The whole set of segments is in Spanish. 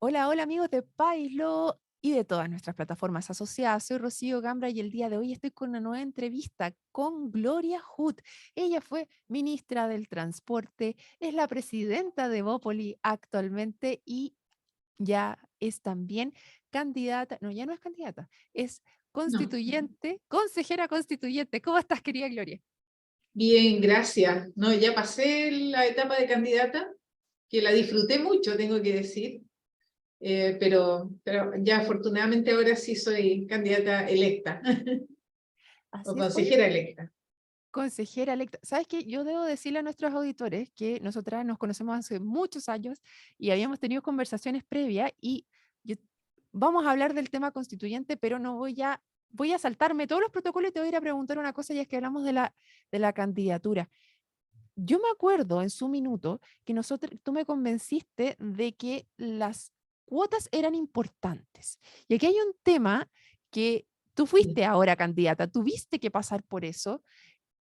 Hola, hola amigos de Paislo y de todas nuestras plataformas asociadas. Soy Rocío Gambra y el día de hoy estoy con una nueva entrevista con Gloria Hood. Ella fue ministra del Transporte, es la presidenta de Bópoli actualmente y ya es también candidata, no, ya no es candidata, es No, constituyente, consejera constituyente. ¿Cómo estás, querida Gloria? bien, gracias. No, ya pasé la etapa de candidata, que la disfruté mucho, tengo que decir, pero ya afortunadamente ahora sí soy candidata electa o Así es. Oye, consejera electa. consejera electa. ¿Sabes qué? Yo debo decirle a nuestros auditores que nosotras nos conocemos hace muchos años y habíamos tenido conversaciones previas y yo- vamos a hablar del tema constituyente, pero no voy a saltarme todos los protocolos y te voy a ir a preguntar una cosa, ya es que hablamos de la candidatura. Yo me acuerdo en su minuto que tú me convenciste de que las cuotas eran importantes. Y aquí hay un tema que tú Sí, fuiste ahora candidata, tuviste que pasar por eso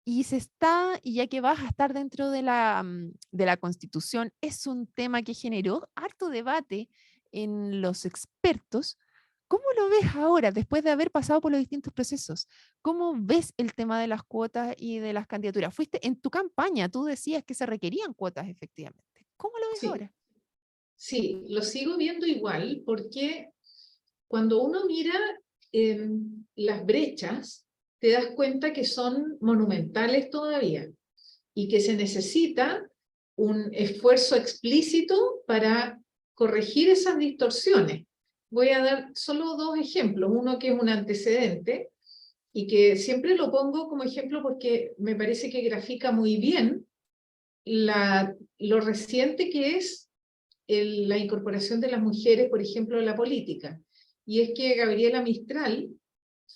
y ya que vas a estar dentro de de la Constitución, es un tema que generó harto debate en los expertos. ¿Cómo lo ves ahora, después de haber pasado por los distintos procesos? ¿Cómo ves el tema de las cuotas y de las candidaturas? Fuiste en tu campaña, tú decías que se requerían cuotas efectivamente. ¿Cómo lo ves sí, ahora? sí, lo sigo viendo igual porque cuando uno mira las brechas, te das cuenta que son monumentales todavía y que se necesita un esfuerzo explícito para corregir esas distorsiones. Voy a dar solo dos ejemplos, uno que es un antecedente y que siempre lo pongo como ejemplo porque me parece que grafica muy bien lo reciente que es la incorporación de las mujeres, por ejemplo, en la política. Y es que Gabriela Mistral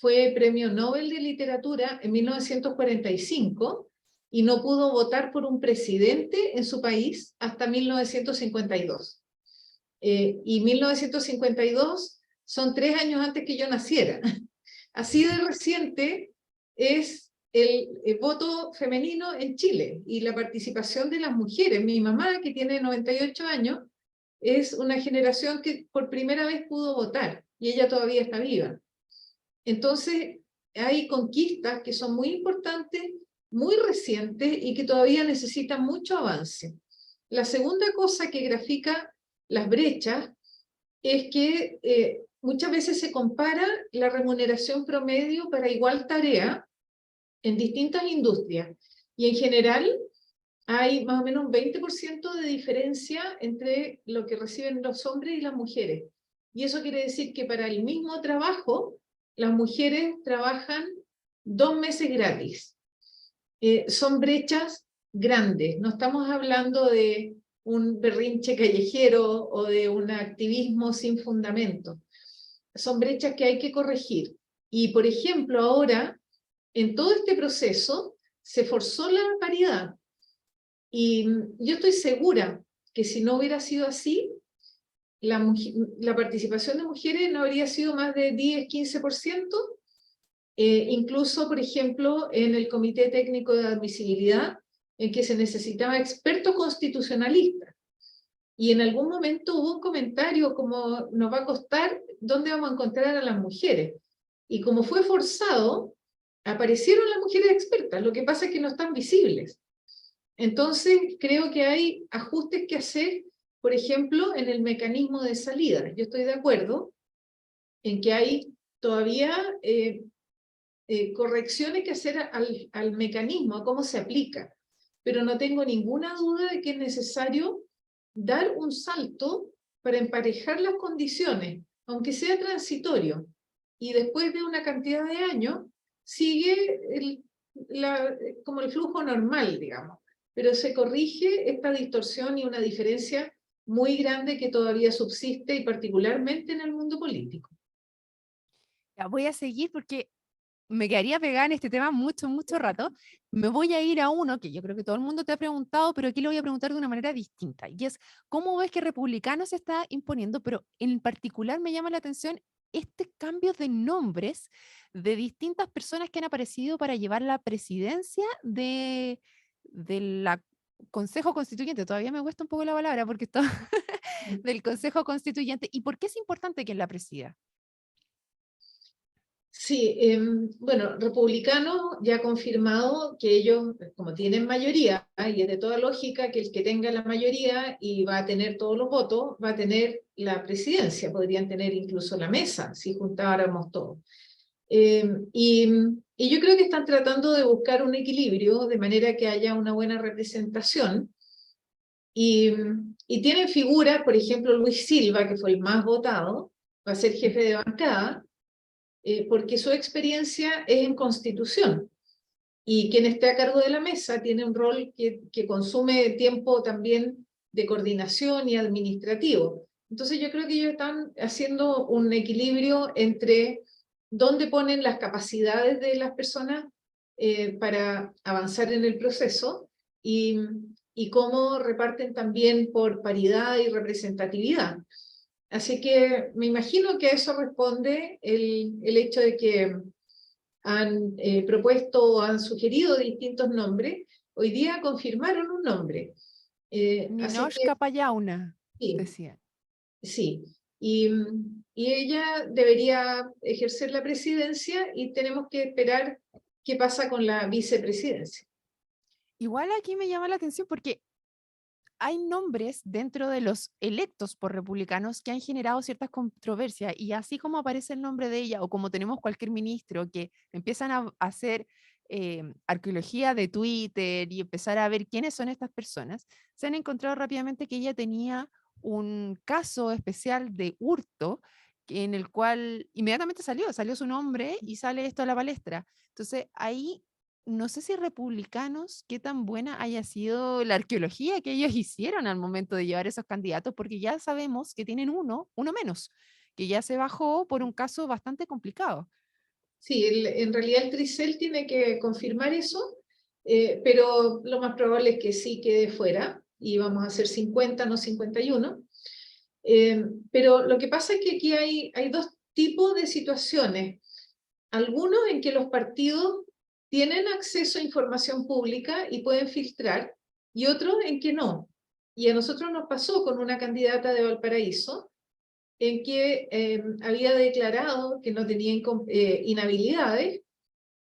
fue premio Nobel de Literatura en 1945 y no pudo votar por un presidente en su país hasta 1952. Y 1952 son 3 años antes que yo naciera. Así de reciente es el voto femenino en Chile y la participación de las mujeres. Mi mamá, que tiene 98 años, es una generación que por primera vez pudo votar y ella todavía está viva. Entonces, hay conquistas que son muy importantes, muy recientes y que todavía necesitan mucho avance. La segunda cosa que grafica las brechas es que muchas veces se compara la remuneración promedio para igual tarea en distintas industrias y en general hay más o menos un 20% de diferencia entre lo que reciben los hombres y las mujeres. Y eso quiere decir que para el mismo trabajo, las mujeres trabajan 2 meses gratis. Son brechas grandes, no estamos hablando de un berrinche callejero o de un activismo sin fundamento. Son brechas que hay que corregir. Y, por ejemplo, ahora, en todo este proceso, se forzó la paridad. Y yo estoy segura que si no hubiera sido así, la participación de mujeres no habría sido más de 10-15%, incluso, por ejemplo, en el Comité Técnico de Admisibilidad, en que se necesitaba expertos constitucionalistas. Y en algún momento hubo un comentario como nos va a costar, ¿dónde vamos a encontrar a las mujeres? Y como fue forzado, aparecieron las mujeres expertas, lo que pasa es que no están visibles. Entonces, creo que hay ajustes que hacer, por ejemplo, en el mecanismo de salida. Yo estoy de acuerdo en que hay todavía correcciones que hacer al mecanismo, a cómo se aplica, pero no tengo ninguna duda de que es necesario dar un salto para emparejar las condiciones, aunque sea transitorio, y después de una cantidad de años sigue como el flujo normal, digamos, pero se corrige esta distorsión y una diferencia muy grande que todavía subsiste y particularmente en el mundo político. Ya voy a seguir porque me quedaría pegada en este tema mucho, mucho rato. Me voy a ir a uno que yo creo que todo el mundo te ha preguntado, pero aquí lo voy a preguntar de una manera distinta. Y es, ¿cómo ves que republicano se está imponiendo? Pero en particular me llama la atención este cambio de nombres de distintas personas que han aparecido para llevar la presidencia de la Consejo Constituyente, todavía me cuesta un poco la palabra porque está del Consejo Constituyente. ¿Y por qué es importante que la presida? Sí, bueno, republicanos ya ha confirmado que ellos, como tienen mayoría, y es de toda lógica que el que tenga la mayoría y va a tener todos los votos, va a tener la presidencia, podrían tener incluso la mesa si juntáramos todo. Y yo creo que están tratando de buscar un equilibrio de manera que haya una buena representación. Y, y tienen figuras, por ejemplo, Luis Silva, que fue el más votado, va a ser jefe de bancada, porque su experiencia es en constitución. Y quien esté a cargo de la mesa tiene un rol que consume tiempo también de coordinación y administrativo. Entonces yo creo que ellos están haciendo un equilibrio entre dónde ponen las capacidades de las personas para avanzar en el proceso y cómo reparten también por paridad y representatividad. Así que me imagino que a eso responde el hecho de que han propuesto o han sugerido distintos nombres. Hoy día confirmaron un nombre. Así Ninosh que Payauna, sí, decía. sí. Y, y ella debería ejercer la presidencia y tenemos que esperar qué pasa con la vicepresidencia. Igual aquí me llama la atención porque hay nombres dentro de los electos por republicanos que han generado ciertas controversias y así como aparece el nombre de ella o como tenemos cualquier ministro que empiezan a hacer arqueología de Twitter y empezar a ver quiénes son estas personas, se han encontrado rápidamente que ella tenía un caso especial de hurto en el cual inmediatamente salió su nombre y sale esto a la palestra. Entonces ahí no sé si republicanos, qué tan buena haya sido la arqueología que ellos hicieron al momento de llevar esos candidatos, porque ya sabemos que tienen uno menos, que ya se bajó por un caso bastante complicado. Sí, en realidad el Tricel tiene que confirmar eso, pero lo más probable es que sí quede fuera y vamos a hacer 50, no 51. Pero lo que pasa es que aquí hay dos tipos de situaciones. Algunos en que los partidos tienen acceso a información pública y pueden filtrar, y otros en que no. Y a nosotros nos pasó con una candidata de Valparaíso, en que había declarado que no tenía inhabilidades,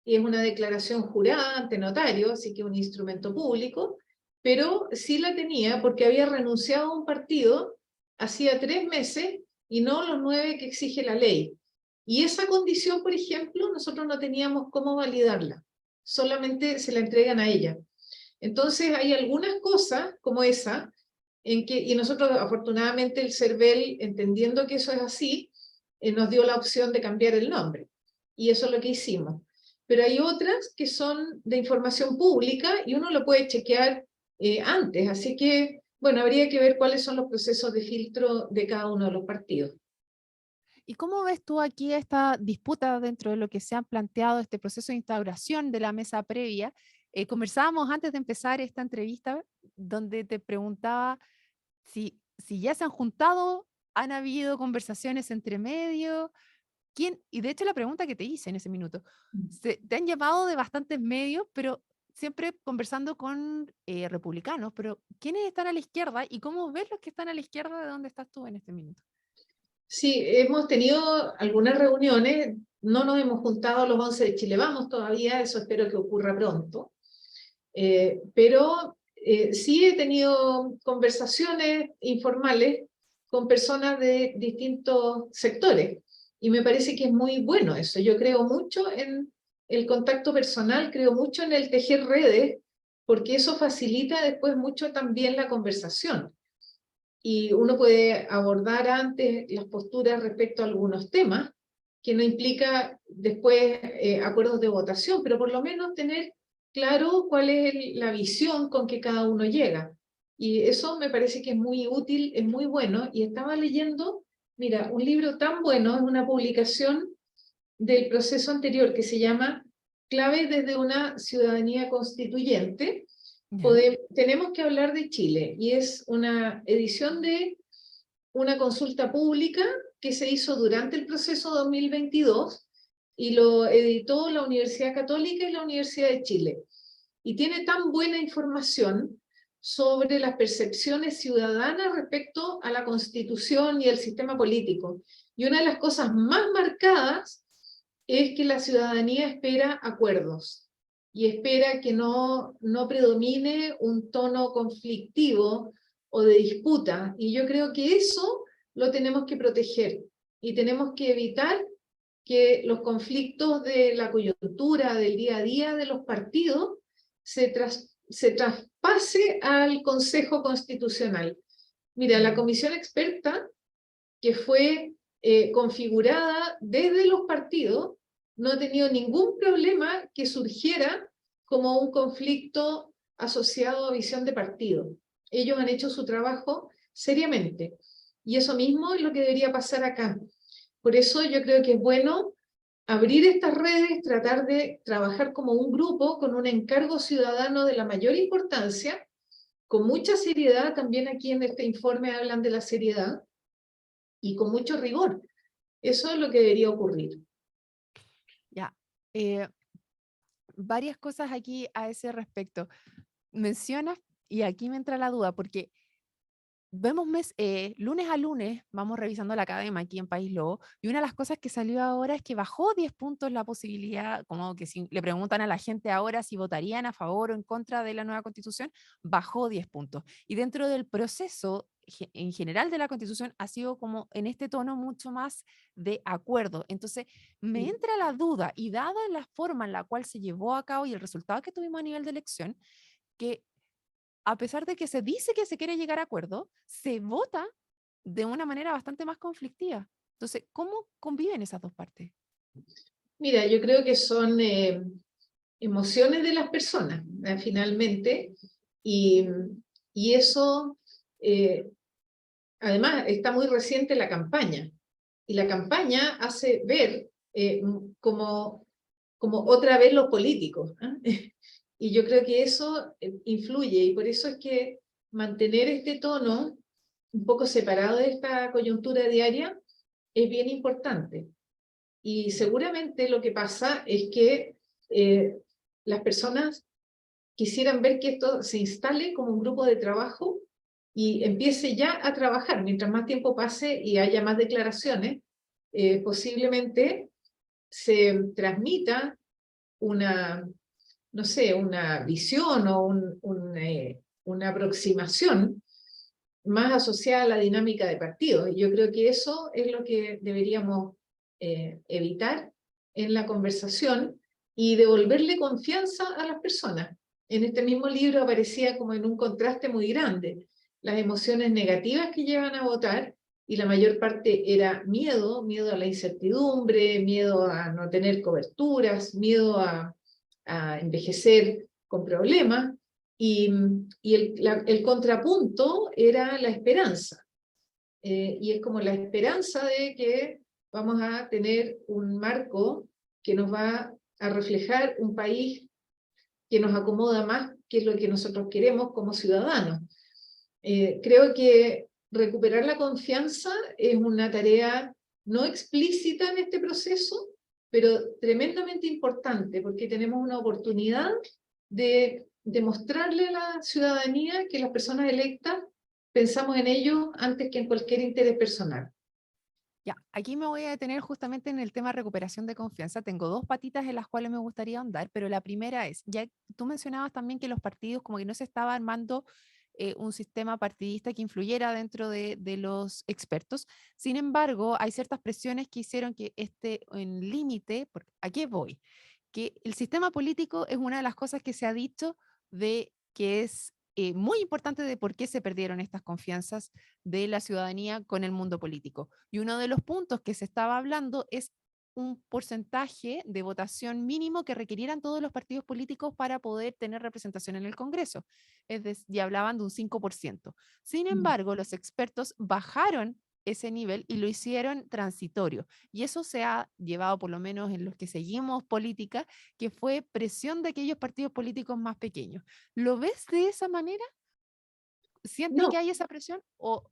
y es una declaración jurada ante notario, así que un instrumento público, pero sí la tenía porque había renunciado a un partido hacía 3 meses y no los 9 que exige la ley. Y esa condición, por ejemplo, nosotros no teníamos cómo validarla, solamente se la entregan a ella. Entonces hay algunas cosas como esa, en que, y nosotros afortunadamente el CERVEL, entendiendo que eso es así, nos dio la opción de cambiar el nombre. Y eso es lo que hicimos. Pero hay otras que son de información pública y uno lo puede chequear antes. Así que, bueno, habría que ver cuáles son los procesos de filtro de cada uno de los partidos. ¿Y cómo ves tú aquí esta disputa dentro de lo que se han planteado, este proceso de instauración de la mesa previa? Conversábamos antes de empezar esta entrevista donde te preguntaba si ya se han juntado, han habido conversaciones entre medio. ¿Quién? Y de hecho la pregunta que te hice en ese minuto, te han llamado de bastantes medios, pero siempre conversando con republicanos, pero ¿quiénes están a la izquierda y cómo ves los que están a la izquierda de dónde estás tú en este minuto? Sí, hemos tenido algunas reuniones, no nos hemos juntado los 11 de Chile Vamos todavía, eso espero que ocurra pronto, pero sí he tenido conversaciones informales con personas de distintos sectores y me parece que es muy bueno eso. Yo creo mucho en el contacto personal, creo mucho en el tejer redes, porque eso facilita después mucho también la conversación y uno puede abordar antes las posturas respecto a algunos temas, que no implica después acuerdos de votación, pero por lo menos tener claro cuál es la visión con que cada uno llega. Y eso me parece que es muy útil, es muy bueno, y estaba leyendo, mira, un libro tan bueno, es una publicación del proceso anterior que se llama Claves desde una ciudadanía constituyente. ¿Ya? Tenemos que hablar de Chile y es una edición de una consulta pública que se hizo durante el proceso 2022 y lo editó la Universidad Católica y la Universidad de Chile. Y tiene tan buena información sobre las percepciones ciudadanas respecto a la Constitución y el sistema político. Y una de las cosas más marcadas es que la ciudadanía espera acuerdos y espera que no predomine un tono conflictivo o de disputa. Y yo creo que eso lo tenemos que proteger y tenemos que evitar que los conflictos de la coyuntura, del día a día de los partidos, se traspase al Consejo Constitucional. Mira, la comisión experta que fue configurada desde los partidos no ha tenido ningún problema que surgiera como un conflicto asociado a visión de partido. Ellos han hecho su trabajo seriamente. Y eso mismo es lo que debería pasar acá. Por eso yo creo que es bueno abrir estas redes, tratar de trabajar como un grupo con un encargo ciudadano de la mayor importancia, con mucha seriedad. También aquí en este informe hablan de la seriedad, y con mucho rigor. Eso es lo que debería ocurrir. Ya, varias cosas aquí a ese respecto. Mencionas, y aquí me entra la duda, porque vemos lunes a lunes, vamos revisando la academia aquí en País Lobo, y una de las cosas que salió ahora es que bajó 10 puntos la posibilidad, como que si le preguntan a la gente ahora si votarían a favor o en contra de la nueva constitución, bajó 10 puntos. Y dentro del proceso en general de la constitución ha sido como en este tono mucho más de acuerdo. Entonces, me entra la duda, y dada la forma en la cual se llevó a cabo y el resultado que tuvimos a nivel de elección, que a pesar de que se dice que se quiere llegar a acuerdo, se vota de una manera bastante más conflictiva. Entonces, ¿cómo conviven esas dos partes? Mira, yo creo que son emociones de las personas, finalmente, y, y eso, además, está muy reciente la campaña, y la campaña hace ver como otra vez los políticos. Y yo creo que eso influye, y por eso es que mantener este tono un poco separado de esta coyuntura diaria es bien importante. Y seguramente lo que pasa es que las personas quisieran ver que esto se instale como un grupo de trabajo y empiece ya a trabajar. Mientras más tiempo pase y haya más declaraciones, posiblemente se transmita una, no sé, una visión o una aproximación más asociada a la dinámica de partidos. Y yo creo que eso es lo que deberíamos evitar en la conversación y devolverle confianza a las personas. En este mismo libro aparecía como en un contraste muy grande las emociones negativas que llevan a votar, y la mayor parte era miedo, miedo a la incertidumbre, miedo a no tener coberturas, miedo a envejecer con problemas, y el contrapunto era la esperanza. Y es como la esperanza de que vamos a tener un marco que nos va a reflejar un país que nos acomoda más, que es lo que nosotros queremos como ciudadanos. Creo que recuperar la confianza es una tarea no explícita en este proceso, pero tremendamente importante, porque tenemos una oportunidad de demostrarle a la ciudadanía que las personas electas pensamos en ellos antes que en cualquier interés personal. Ya, aquí me voy a detener justamente en el tema recuperación de confianza. Tengo dos patitas en las cuales me gustaría ahondar, pero la primera es, ya tú mencionabas también que los partidos como que no se estaba armando un sistema partidista que influyera dentro de los expertos. Sin embargo, hay ciertas presiones que hicieron que esté en límite, ¿a qué voy? Que el sistema político es una de las cosas que se ha dicho de que es muy importante de por qué se perdieron estas confianzas de la ciudadanía con el mundo político. Y uno de los puntos que se estaba hablando es un porcentaje de votación mínimo que requirieran todos los partidos políticos para poder tener representación en el Congreso. Es decir, ya hablaban de un 5%. Sin embargo, los expertos bajaron ese nivel y lo hicieron transitorio. Y eso se ha llevado, por lo menos en los que seguimos política, que fue presión de aquellos partidos políticos más pequeños. ¿Lo ves de esa manera? ¿Sientes que No, hay esa presión o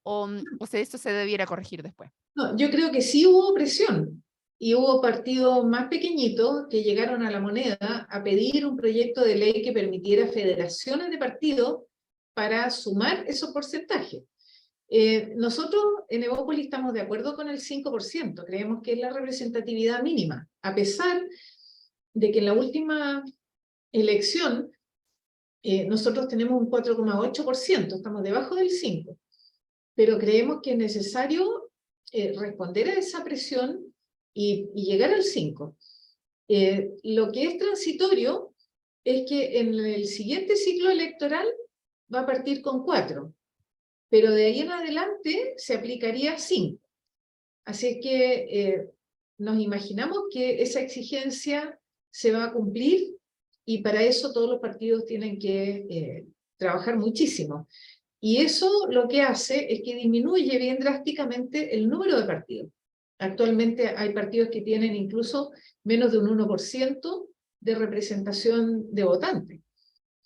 sea, esto se debiera corregir después? no, yo creo que sí hubo presión, y hubo partidos más pequeñitos que llegaron a la moneda a pedir un proyecto de ley que permitiera federaciones de partidos para sumar esos porcentajes. Nosotros en Evópolis estamos de acuerdo con el 5%, creemos que es la representatividad mínima, a pesar de que en la última elección nosotros tenemos un 4,8%, estamos debajo del 5%, pero creemos que es necesario responder a esa presión y llegar al 5%. Lo que es transitorio es que en el siguiente ciclo electoral va a partir con 4%, pero de ahí en adelante se aplicaría 5%. Así es que nos imaginamos que esa exigencia se va a cumplir y para eso todos los partidos tienen que trabajar muchísimo. Y eso lo que hace es que disminuye bien drásticamente el número de partidos. Actualmente hay partidos que tienen incluso menos de un 1% de representación de votantes.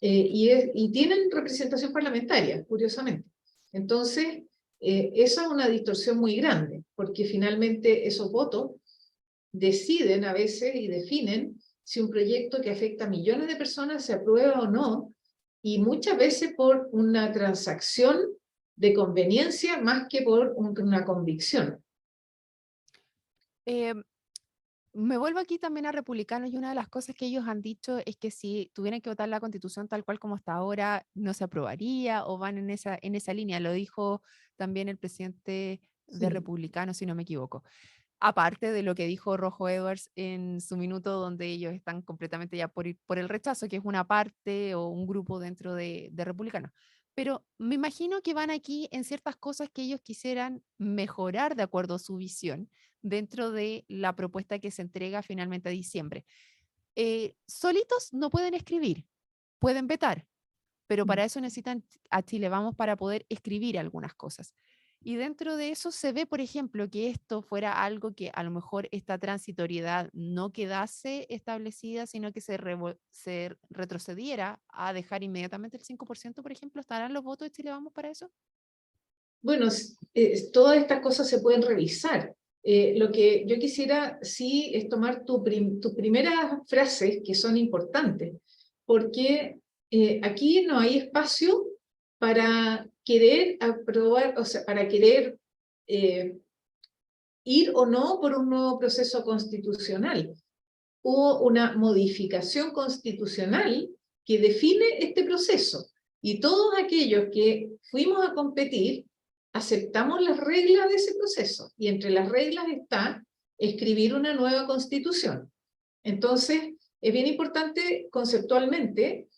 Y tienen representación parlamentaria, curiosamente. Entonces, esa es una distorsión muy grande, porque finalmente esos votos deciden a veces y definen si un proyecto que afecta a millones de personas se aprueba o no, y muchas veces por una transacción de conveniencia más que por una convicción. Eh, Me vuelvo aquí también a republicanos y una de las cosas que ellos han dicho es que si tuvieran que votar la constitución tal cual como está ahora, no se aprobaría o van en esa línea. Lo dijo también el presidente de Sí. republicanos, si no me equivoco. Aparte de lo que dijo Rojo Edwards en su minuto, donde ellos están completamente ya por el rechazo, que es una parte o un grupo dentro de republicanos. Pero me imagino que van aquí en ciertas cosas que ellos quisieran mejorar de acuerdo a su visión dentro de la propuesta que se entrega finalmente a diciembre. Solitos no pueden escribir, pueden vetar, pero para eso necesitan a Chile Vamos para poder escribir algunas cosas. Y dentro de eso se ve, por ejemplo, que esto fuera algo que a lo mejor esta transitoriedad no quedase establecida, sino que se retrocediera a dejar inmediatamente el 5%, por ejemplo. ¿Estarán los votos de Chile Vamos para eso? Bueno, todas estas cosas se pueden revisar. Lo que yo quisiera sí es tomar tus primeras frases que son importantes, porque aquí no hay espacio para querer aprobar, o sea, para querer eh, ir o no por un nuevo proceso constitucional. Hubo una modificación constitucional que define este proceso y todos aquellos que fuimos a competir aceptamos las reglas de ese proceso y entre las reglas está escribir una nueva constitución. Entonces, es bien importante conceptualmente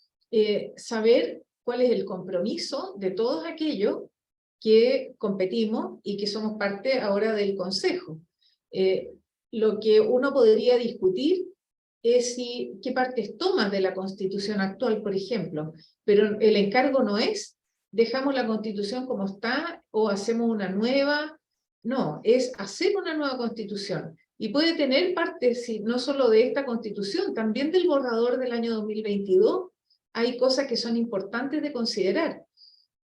saber cuál es el compromiso de todos aquellos que competimos y que somos parte ahora del Consejo. Eh, lo que uno podría discutir es si qué partes tomas de la Constitución actual, por ejemplo, pero el encargo no es dejamos la Constitución como está o hacemos una nueva, no, es hacer una nueva Constitución. Y puede tener partes, no solo de esta Constitución, también del borrador del año 2022, hay cosas que son importantes de considerar,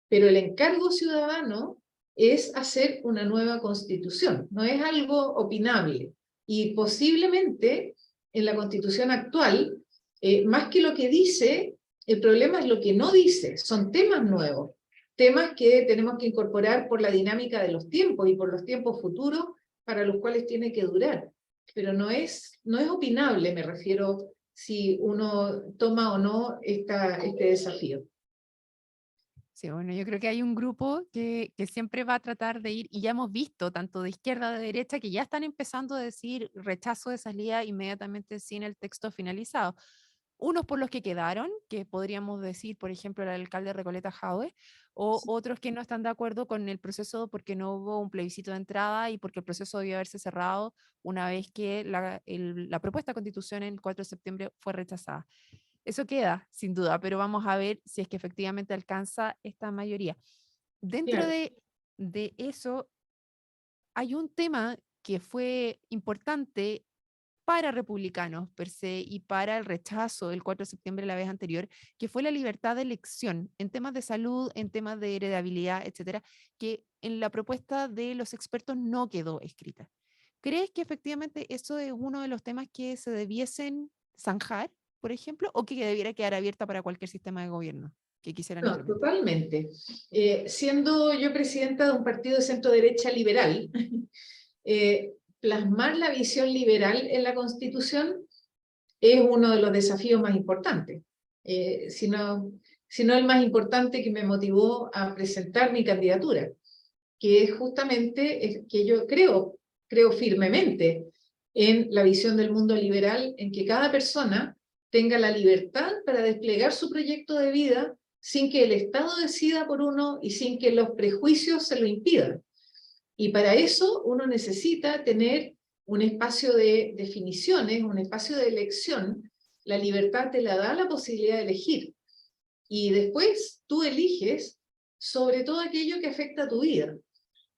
pero el encargo ciudadano es hacer una nueva Constitución, no es algo opinable. Y posiblemente en la Constitución actual, más que lo que dice, el problema es lo que no dice, son temas nuevos, temas que tenemos que incorporar por la dinámica de los tiempos y por los tiempos futuros para los cuales tiene que durar. Pero no es opinable, me refiero, si uno toma o no este desafío. Sí, bueno, yo creo que hay un grupo que siempre va a tratar de ir, y ya hemos visto, tanto de izquierda a de derecha, que ya están empezando a decir rechazo de salida inmediatamente sin el texto finalizado. Unos por los que quedaron, que podríamos decir, por ejemplo, el alcalde Recoleta Jadwe, o otros que no están de acuerdo con el proceso porque no hubo un plebiscito de entrada y porque el proceso debió haberse cerrado una vez que la propuesta de constitución el 4 de septiembre fue rechazada. Eso queda, sin duda, pero vamos a ver si es que efectivamente alcanza esta mayoría. Dentro Claro. de eso, hay un tema que fue importante para republicanos per se y para el rechazo del 4 de septiembre la vez anterior, que fue la libertad de elección en temas de salud, en temas de heredabilidad, etcétera, que en la propuesta de los expertos no quedó escrita. ¿Crees que efectivamente eso es uno de los temas que se debiesen zanjar, por ejemplo, o que debiera quedar abierta para cualquier sistema de gobierno? que quisieran No, implementar. totalmente. Siendo yo presidenta de un partido de centro derecha liberal, plasmar la visión liberal en la Constitución es uno de los desafíos más importantes. Si no el más importante que me motivó a presentar mi candidatura, que es justamente que yo creo firmemente en la visión del mundo liberal, en que cada persona tenga la libertad para desplegar su proyecto de vida sin que el Estado decida por uno y sin que los prejuicios se lo impidan. Y para eso uno necesita tener un espacio de definiciones, un espacio de elección. La libertad te la da la posibilidad de elegir. Y después tú eliges sobre todo aquello que afecta a tu vida.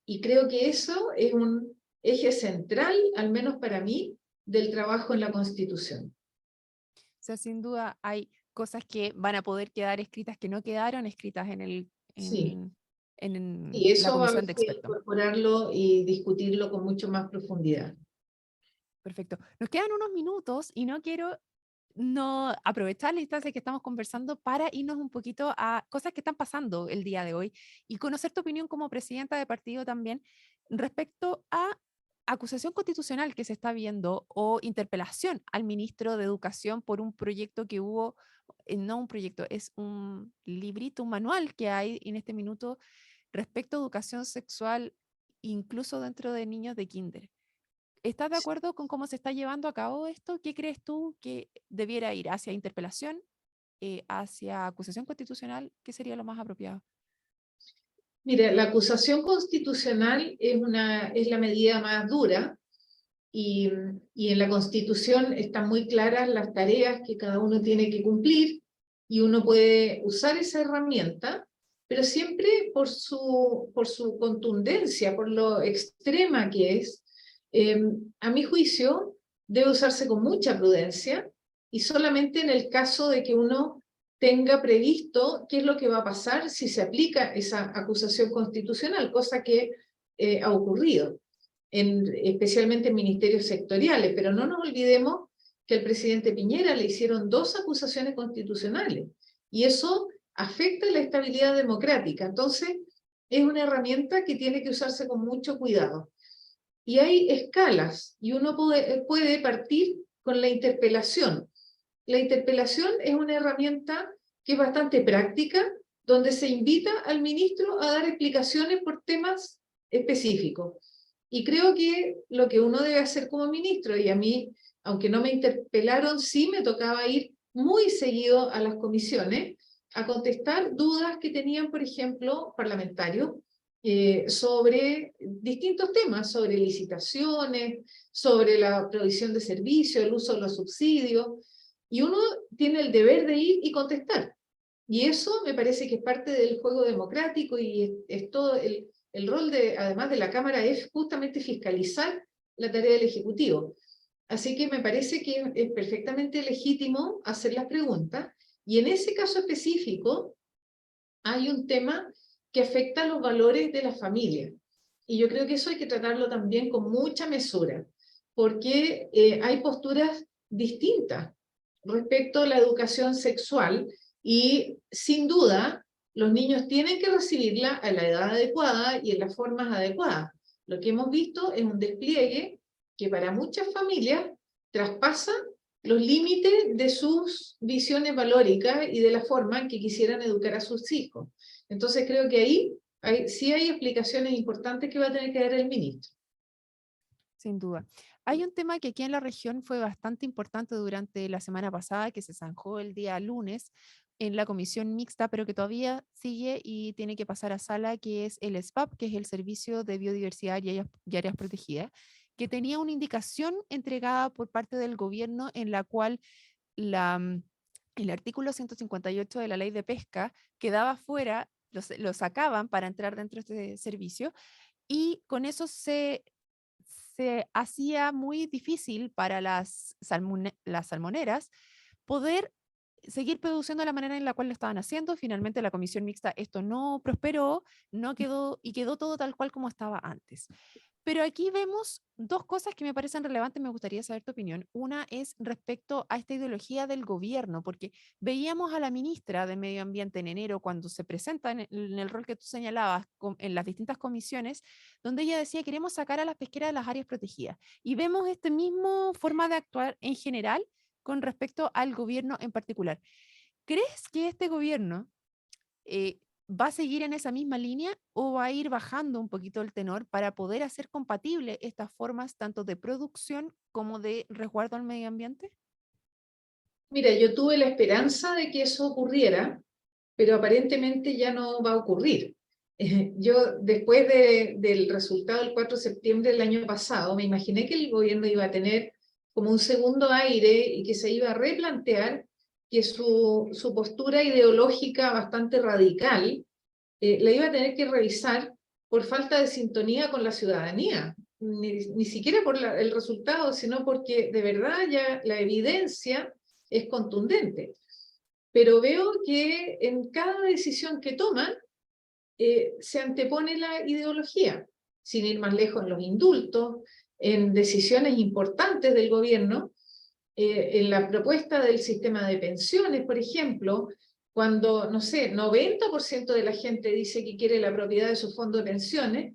Y creo que eso es un eje central, al menos para mí, del trabajo en la Constitución. O sea, sin duda hay cosas que van a poder quedar escritas que no quedaron escritas Sí, en y la eso va a haber comisión de que expertos. incorporarlo y discutirlo con mucho más profundidad. Perfecto. Nos quedan unos minutos y no quiero no aprovechar la instancia que estamos conversando para irnos un poquito a cosas que están pasando el día de hoy y conocer tu opinión como presidenta de partido también respecto a acusación constitucional que se está viendo o interpelación al ministro de Educación por un proyecto que hubo, no un proyecto, es un librito, un manual que hay en este minuto respecto a educación sexual, incluso dentro de niños de kinder. ¿Estás de acuerdo con cómo se está llevando a cabo esto? ¿Qué crees tú que debiera ir hacia interpelación, hacia acusación constitucional? ¿Qué sería lo más apropiado? Mira, la acusación constitucional es la medida más dura y, y en la Constitución están muy claras las tareas que cada uno tiene que cumplir y uno puede usar esa herramienta, pero siempre por su contundencia, por lo extrema que es, a mi juicio debe usarse con mucha prudencia y solamente en el caso de que uno tenga previsto qué es lo que va a pasar si se aplica esa acusación constitucional, cosa que ha ocurrido especialmente en ministerios sectoriales, pero no nos olvidemos que al presidente Piñera le hicieron 2 acusaciones constitucionales y eso afecta la estabilidad democrática. Entonces, es una herramienta que tiene que usarse con mucho cuidado. Y hay escalas y uno puede partir con la interpelación. La interpelación es una herramienta que es bastante práctica, donde se invita al ministro a dar explicaciones por temas específicos. Y creo que lo que uno debe hacer como ministro, y a mí, aunque no me interpelaron, sí me tocaba ir muy seguido a las comisiones a contestar dudas que tenían, por ejemplo, parlamentarios sobre distintos temas, sobre licitaciones, sobre la provisión de servicios, el uso de los subsidios, y uno tiene el deber de ir y contestar. Y eso me parece que es parte del juego democrático y es todo el rol de, además de la Cámara, es justamente fiscalizar la tarea del Ejecutivo. Así que me parece que es perfectamente legítimo hacer las preguntas. Y en ese caso específico, hay un tema que afecta a los valores de la familia. Y yo creo que eso hay que tratarlo también con mucha mesura, porque hay posturas distintas respecto a la educación sexual y sin duda los niños tienen que recibirla a la edad adecuada y en las formas adecuadas. Lo que hemos visto es un despliegue que para muchas familias traspasa los límites de sus visiones valóricas y de la forma en que quisieran educar a sus hijos. Entonces creo que ahí sí hay explicaciones importantes que va a tener que dar el ministro. Sin duda. Hay un tema que aquí en la región fue bastante importante durante la semana pasada, que se zanjó el día lunes en la comisión mixta, pero que todavía sigue y tiene que pasar a sala, que es el SPAP, que es el Servicio de Biodiversidad y Áreas Protegidas, que tenía una indicación entregada por parte del gobierno en la cual la, el artículo 158 de la ley de pesca quedaba fuera, lo sacaban para entrar dentro de este servicio y con eso se hacía muy difícil para las salmoneras poder seguir produciendo de la manera en la cual lo estaban haciendo. Finalmente la comisión mixta esto no prosperó, no quedó y quedó todo tal cual como estaba antes. Pero aquí vemos dos cosas que me parecen relevantes, me gustaría saber tu opinión. Una es respecto a esta ideología del gobierno, porque veíamos a la ministra de Medio Ambiente en enero cuando se presenta en el rol que tú señalabas en las distintas comisiones, donde ella decía queremos sacar a las pesqueras de las áreas protegidas. Y vemos esta misma forma de actuar en general con respecto al gobierno en particular. ¿Crees que este gobierno eh, va a seguir en esa misma línea o va a ir bajando un poquito el tenor para poder hacer compatible estas formas tanto de producción como de resguardo al medio ambiente? Mira, yo tuve la esperanza de que eso ocurriera, pero aparentemente ya no va a ocurrir. Yo, después del resultado del 4 de septiembre del año pasado, me imaginé que el gobierno iba a tener como un segundo aire y que se iba a replantear que su postura ideológica bastante radical la iba a tener que revisar por falta de sintonía con la ciudadanía. Ni siquiera por el resultado, sino porque de verdad ya la evidencia es contundente. Pero veo que en cada decisión que toman se antepone la ideología, sin ir más lejos en los indultos, en decisiones importantes del gobierno, en la propuesta del sistema de pensiones, por ejemplo, cuando, no sé, 90% de la gente dice que quiere la propiedad de su fondo de pensiones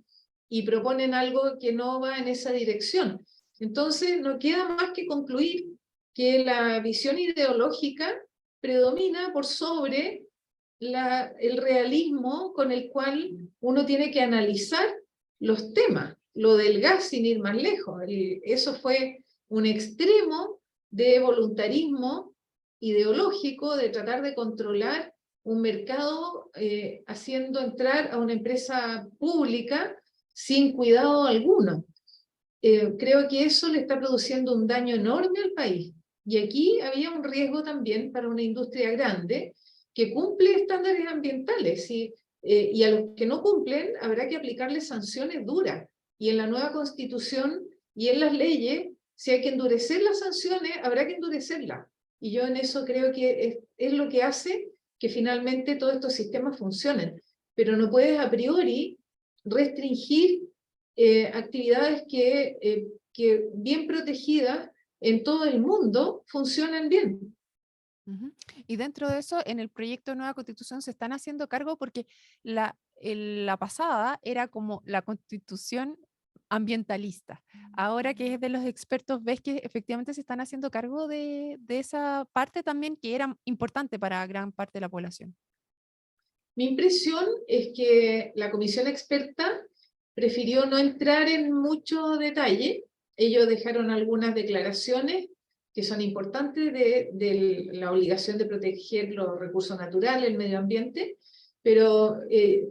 y proponen algo que no va en esa dirección. Entonces, no queda más que concluir que la visión ideológica predomina por sobre el realismo con el cual uno tiene que analizar los temas. Lo del gas, sin ir más lejos, eso fue un extremo de voluntarismo ideológico, de tratar de controlar un mercado haciendo entrar a una empresa pública sin cuidado alguno. Creo que eso le está produciendo un daño enorme al país. Y aquí había un riesgo también para una industria grande que cumple estándares ambientales y a los que no cumplen habrá que aplicarles sanciones duras. Y en la nueva constitución y en las leyes, si hay que endurecer las sanciones, habrá que endurecerlas. Y yo en eso creo que es lo que hace que finalmente todos estos sistemas funcionen. Pero no puedes a priori restringir actividades que bien protegidas en todo el mundo funcionan bien. Ujú. Y dentro de eso, en el proyecto de nueva constitución se están haciendo cargo porque la pasada era como la constitución ambientalista. Ahora que es de los expertos, ves que efectivamente se están haciendo cargo de esa parte también que era importante para gran parte de la población. Mi impresión es que la comisión experta prefirió no entrar en mucho detalle. Ellos dejaron algunas declaraciones que son importantes de la obligación de proteger los recursos naturales, el medio ambiente, pero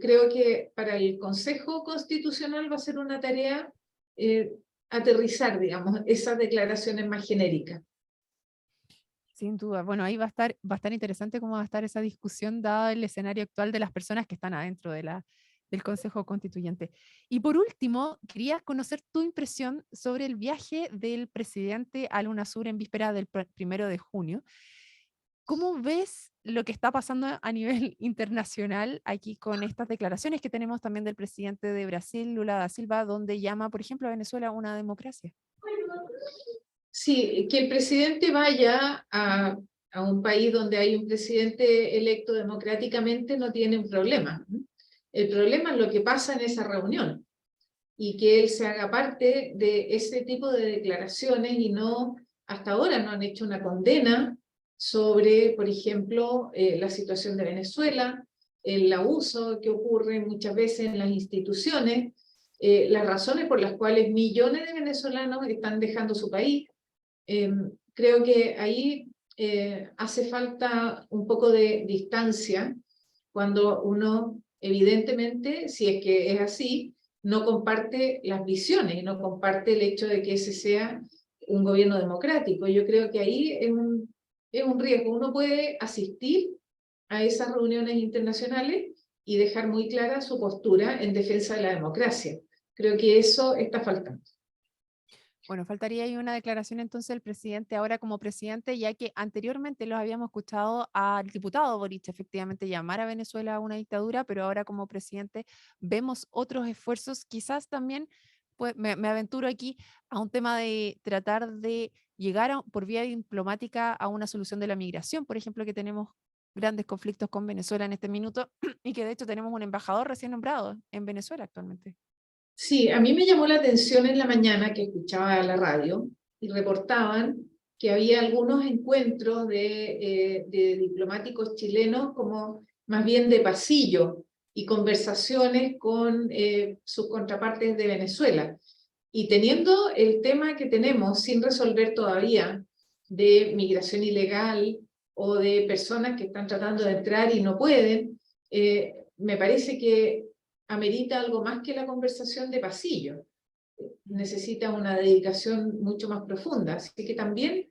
creo que para el Consejo Constitucional va a ser una tarea eh, aterrizar, digamos, esas declaraciones más genéricas. Sin duda. Bueno, ahí va a estar interesante cómo va a estar esa discusión dado el escenario actual de las personas que están adentro del Consejo Constituyente. Y por último, quería conocer tu impresión sobre el viaje del presidente al UNASUR en víspera del 1 de junio. ¿Cómo ves lo que está pasando a nivel internacional aquí con estas declaraciones que tenemos también del presidente de Brasil, Lula da Silva, donde llama, por ejemplo, a Venezuela una democracia? Sí, que el presidente vaya a un país donde hay un presidente electo democráticamente no tiene un problema. El problema es lo que pasa en esa reunión y que él se haga parte de ese tipo de declaraciones y no, hasta ahora no han hecho una condena sobre, por ejemplo, la situación de Venezuela, el abuso que ocurre muchas veces en las instituciones, las razones por las cuales millones de venezolanos están dejando su país. Creo que ahí hace falta un poco de distancia cuando uno, evidentemente, si es que es así, no comparte las visiones y no comparte el hecho de que ese sea un gobierno democrático. Yo creo que ahí es un riesgo. Uno puede asistir a esas reuniones internacionales y dejar muy clara su postura en defensa de la democracia. Creo que eso está faltando. Bueno, faltaría ahí una declaración entonces del presidente ahora como presidente, ya que anteriormente los habíamos escuchado al diputado Boric efectivamente llamar a Venezuela a una dictadura, pero ahora como presidente vemos otros esfuerzos, quizás también, pues me aventuro aquí a un tema de tratar de llegar por vía diplomática a una solución de la migración, por ejemplo, que tenemos grandes conflictos con Venezuela en este minuto y que de hecho tenemos un embajador recién nombrado en Venezuela actualmente. Sí, a mí me llamó la atención en la mañana que escuchaba la radio y reportaban que había algunos encuentros de diplomáticos chilenos como más bien de pasillo y conversaciones con sus contrapartes de Venezuela. Y teniendo el tema que tenemos sin resolver todavía de migración ilegal o de personas que están tratando de entrar y no pueden, me parece que amerita algo más que la conversación de pasillo. Necesita una dedicación mucho más profunda. Así que también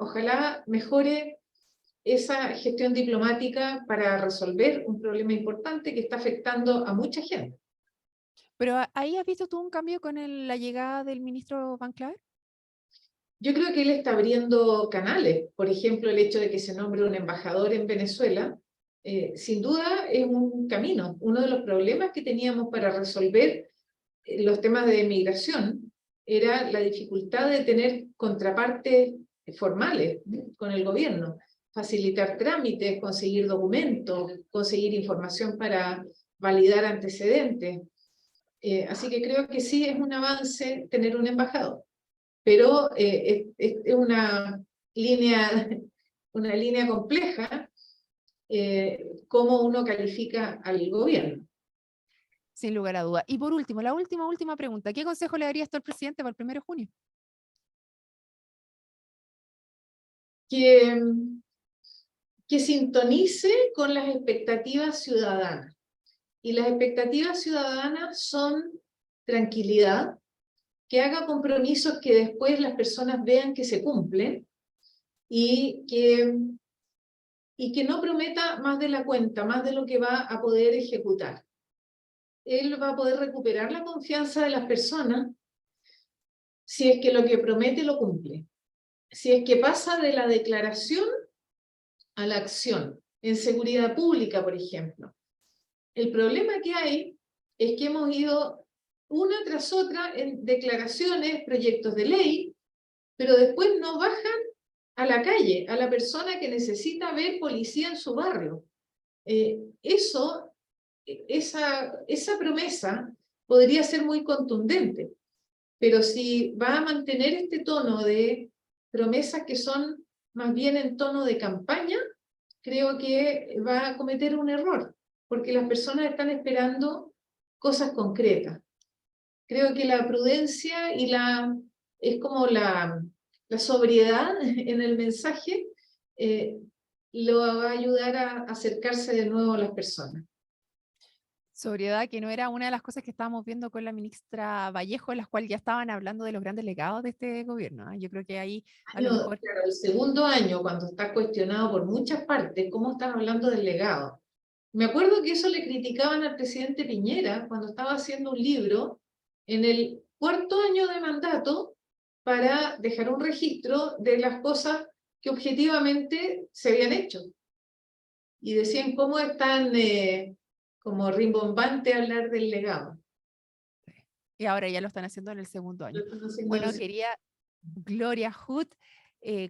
ojalá mejore esa gestión diplomática para resolver un problema importante que está afectando a mucha gente. Pero ahí has visto tú un cambio con la llegada del ministro Van Claver. Yo creo que él está abriendo canales. Por ejemplo, el hecho de que se nombre un embajador en Venezuela, sin duda es un camino. Uno de los problemas que teníamos para resolver los temas de migración era la dificultad de tener contrapartes formales, ¿no?, con el gobierno, facilitar trámites, conseguir documentos, conseguir información para validar antecedentes. Así que creo que sí es un avance tener un embajador, pero es línea, una línea compleja, cómo uno califica al gobierno. Sin lugar a duda. Y por último, la última pregunta. ¿Qué consejo le darías tú al presidente para el 1 de junio? Que, que sintonice con las expectativas ciudadanas. Y las expectativas ciudadanas son tranquilidad, que haga compromisos que después las personas vean que se cumplen y que no prometa más de la cuenta, más de lo que va a poder ejecutar. Él va a poder recuperar la confianza de las personas si es que lo que promete lo cumple. Si es que pasa de la declaración a la acción, en seguridad pública, por ejemplo. El problema que hay es que hemos ido una tras otra en declaraciones, proyectos de ley, pero después no bajan a la calle, a la persona que necesita ver policía en su barrio. Esa promesa podría ser muy contundente, pero si va a mantener este tono de promesas que son más bien en tono de campaña, creo que va a cometer un error, porque las personas están esperando cosas concretas. Creo que la prudencia es como la sobriedad en el mensaje, lo va a ayudar a acercarse de nuevo a las personas. Sobriedad, que no era una de las cosas que estábamos viendo con la ministra Vallejo, en las cuales ya estaban hablando de los grandes legados de este gobierno. ¿Ah? Yo creo que ahí a lo mejor Claro, el segundo año, cuando está cuestionado por muchas partes, ¿cómo están hablando del legado? Me acuerdo que eso le criticaban al presidente Piñera cuando estaba haciendo un libro en el cuarto año de mandato para dejar un registro de las cosas que objetivamente se habían hecho. Y decían cómo es tan como rimbombante hablar del legado. y ahora ya lo están haciendo en el segundo Lo año. están haciendo Bueno, quería Gloria Hood,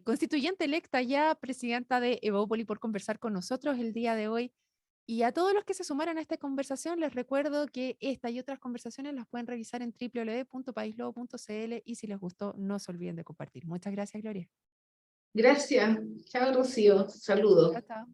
constituyente electa ya, presidenta de Evópoli, por conversar con nosotros el día de hoy. Y a todos los que se sumaran a esta conversación, les recuerdo que esta y otras conversaciones las pueden revisar en www.paislobo.cl y si les gustó, no se olviden de compartir. Muchas gracias, Gloria. Gracias. Chao, Rocío. Chao, Saludos. chao.